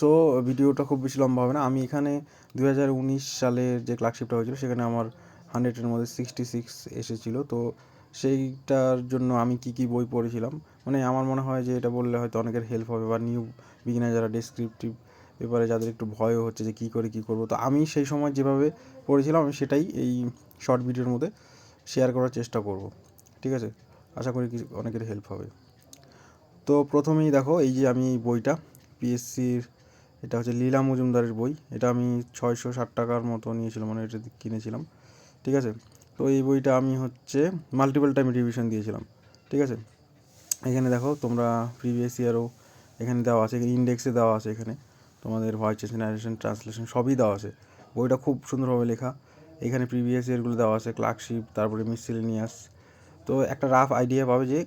So ভিডিওটা খুব বেশি লম্বা হবে না। আমি এখানে 2019 সালের যে ক্লার্কশিপটা হয়েছিল সেখানে আমার 100-এর মধ্যে 66 এসেছিলো। তো সেইটার জন্য আমি কী কী বই পড়েছিলাম, মানে আমার মনে হয় যে এটা বললে হয়তো অনেকের হেল্প হবে, বা নিউ বিগিনার যারা ডেসক্রিপটিভ পেপারে যাদের একটু ভয়ও হচ্ছে যে কী করবো, তো আমি সেই সময় যেভাবে পড়েছিলাম আমি সেটাই এই শর্ট ভিডিওর মধ্যে শেয়ার করার চেষ্টা করব। ঠিক আছে, আশা করি কিছু অনেকের হেল্প হবে। তো প্রথমেই দেখো, এই যে আমি এই বইটা পিএসসির, এটা হচ্ছে লীলা মজুমদারের বই। এটা আমি 660 টাকার মতো নিয়েছিলাম, মানে এটা কিনেছিলাম। ঠিক আছে, তো এই বইটা আমি হচ্ছে মাল্টিপল টাইম রিভিশন দিয়েছিলাম। ঠিক আছে, এখানে দেখো তোমরা প্রিভিয়াস ইয়ারও এখানে দেওয়া আছে, ইন্ডেক্সে দেওয়া আছে, এখানে তোমাদের ভয়েস চেঞ্জ, ন্যারেশন, ট্রান্সলেশন সবই দেওয়া আছে। বইটা খুব সুন্দরভাবে লেখা। এখানে প্রিভিয়াস ইয়ারগুলো দেওয়া আছে, ক্লার্কশিপ, তারপরে মিসসেলেনিয়াস। তো একটা রাফ আইডিয়া পাবে যে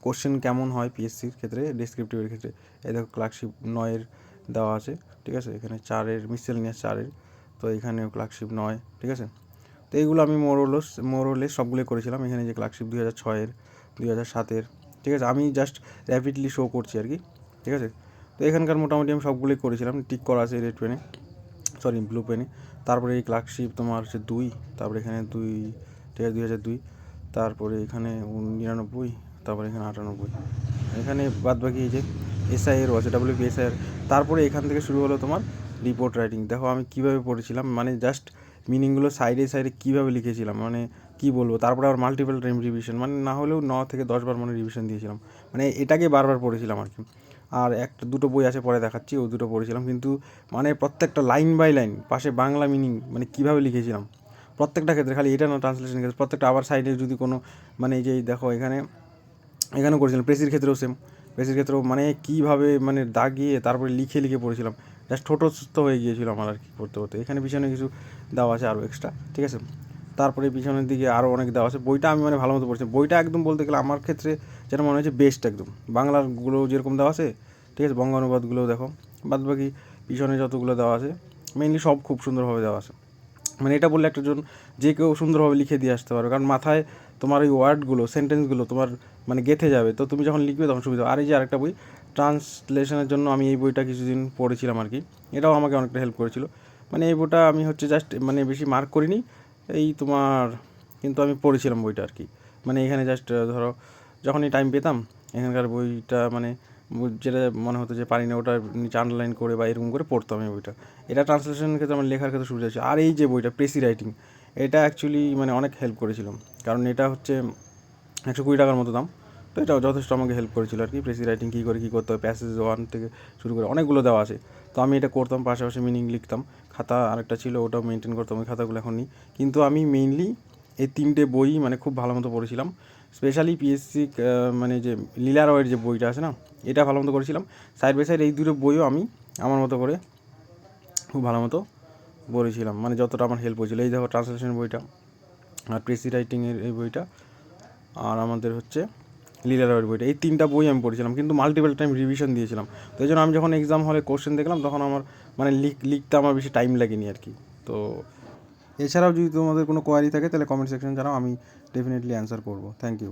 কোশ্চেন কেমন হয় পিএসসির ক্ষেত্রে, ডেসক্রিপটিভের ক্ষেত্রে। এই দেখো ক্লার্কশিপ 9-এর দেওয়া আছে। ঠিক আছে, এখানে 4-এর মিসসেলেনিয়াস 4-এর, তো এখানেও ক্লার্কশিপ 9। ঠিক আছে, তো এইগুলো আমি মোরলেস সবগুলোই করেছিলাম। এখানে যে ক্লার্কশিপ 2006-এর, 2007-এর। ঠিক আছে, আমি জাস্ট র্যাপিডলি শো করছি আর কি। ঠিক আছে, তো এখানকার মোটামুটি আমি সবগুলোই করেছিলাম, টিক করা আছে রেড পেনে, সরি ব্লু পেনে। তারপরে এই ক্লার্কশিপ তোমার হচ্ছে 2, তারপরে এখানে 2, ঠিক আছে 2002, তারপরে এখানে 99, তারপরে এখানে 98, এখানে বাদ বাকি এই যে এসআইয়েরও আছে, WPSIর। তারপরে এখান থেকে শুরু হলো তোমার রিপোর্ট রাইটিং। দেখো আমি কীভাবে পড়েছিলাম, মানে জাস্ট মিনিংগুলো সাইডে সাইডে কীভাবে লিখেছিলাম, মানে কী বলবো। তারপরে আবার মাল্টিপল টাইম রিভিশন, মানে না হলেও 9 থেকে 10 বার মানে রিভিশন দিয়েছিলাম, মানে এটাকে বারবার পড়েছিলাম আর কি। আর একটা দুটো বই আছে পরে দেখাচ্ছি, ওই দুটো পড়েছিলাম, কিন্তু মানে প্রত্যেকটা লাইন বাই লাইন পাশে বাংলা মিনিং মানে কীভাবে লিখেছিলাম প্রত্যেকটা ক্ষেত্রে, খালি এটা না ট্রান্সলেশন ক্ষেত্রে প্রত্যেকটা। আবার সাইডে যদি কোনো মানে এই যে দেখো এখানেও করেছিলাম, প্রেসির ক্ষেত্রেও সেম, প্রেসির ক্ষেত্রেও মানে কীভাবে মানে দাগিয়ে তারপরে লিখে পড়েছিলাম, জাস্ট ঠোঁটস্থ হয়ে গিয়েছিল আমার আর কি পড়তে। এখানে পিছনে কিছু দেওয়া আছে আরও এক্সট্রা। ঠিক আছে, তারপরে পিছনের দিকে আরও অনেক দেওয়া আছে। বইটা আমি মানে ভালো মতো পড়ছি, বইটা একদম বলতে গেলে আমার ক্ষেত্রে যেটা মনে হচ্ছে বেস্ট একদম। বাংলাগুলো যেরকম দেওয়া আছে, ঠিক আছে, বঙ্গানুবাদগুলোও দেখো, বাদ বাকি পিছনে যতগুলো দেওয়া আছে মেইনলি সব খুব সুন্দরভাবে দেওয়া আছে। মানে এটা বললে একটা জন যে কেউ সুন্দরভাবে লিখে দিয়ে আসতে পারবে, কারণ মাথায় তোমার ওই ওয়ার্ডগুলো, সেন্টেন্সগুলো তোমার মানে গেঁথে যাবে, তো তুমি যখন লিখবে তখন সুবিধা। আর এই যে আরেকটা বই ট্রান্সলেশনের জন্য, আমি এই বইটা কিছুদিন পড়েছিলাম আর কি, এটাও আমাকে অনেকটা হেল্প করেছিল। মানে এই বইটা আমি হচ্ছে জাস্ট মানে বেশি মার্ক করিনি এই তোমার, কিন্তু আমি পড়েছিলাম বইটা আর কি। মানে এখানে জাস্ট ধরো যখনই টাইম পেতাম এখানকার বইটা মানে যেটা মনে হতো যে পারি না, ওটা নিচে আন্ডারলাইন করে বা এরকম করে পড়তাম এই বইটা। এটা ট্রান্সলেশনের ক্ষেত্রে আমার লেখার ক্ষেত্রে সুবিধা হচ্ছে। আর এই যে বইটা প্রেসি রাইটিং, এটা অ্যাকচুয়ালি মানে অনেক হেল্প করেছিল, কারণ এটা হচ্ছে 120 টাকার মতো দাম। তো এটাও যথেষ্ট আমাকে হেল্প করেছিল আর কি। প্রেসি রাইটিং কী করতে হয়, প্যাসেজ 1 থেকে শুরু করে অনেকগুলো দেওয়া আছে। তো আমি এটা করতাম, পাশাপাশি মিনিং লিখতাম। খাতা আরেকটা ছিল, ওটাও মেনটেন করতাম, ওই খাতাগুলো এখন নিই। কিন্তু আমি মেইনলি এই 3টে বই মানে খুব ভালো মতো পড়েছিলাম। স্পেশালি পিএসসি মানে যে লীলা রয়ের যে বইটা আছে না, এটা ভালো মতো করেছিলাম। সাইড বাই সাইড এই দুটো বইও আমি আমার মতো করে খুব ভালো মতো পড়েছিলাম, মানে যতটা আমার হেল্প হয়েছিল। এই দেখো ট্রান্সলেশন বইটা, আর প্রেসি রাইটিংয়ের এই বইটা, আর আমাদের হচ্ছে লীলা রয়ের বইটা, এই 3টা বই আমি পড়েছিলাম, কিন্তু মাল্টিপল টাইম রিভিশন দিয়েছিলাম। তো এই জন্য আমি যখন এক্সাম হলে কোশ্চেন দেখলাম তখন আমার মানে লিখতে আমার বেশি টাইম লাগেনি আর কি। তো এছাড়াও যদি তোমাদের কোনো কোয়ারি থাকে তাহলে কমেন্ট সেকশন জানাও, আমি ডেফিনেটলি অ্যান্সার করবো। Thank you.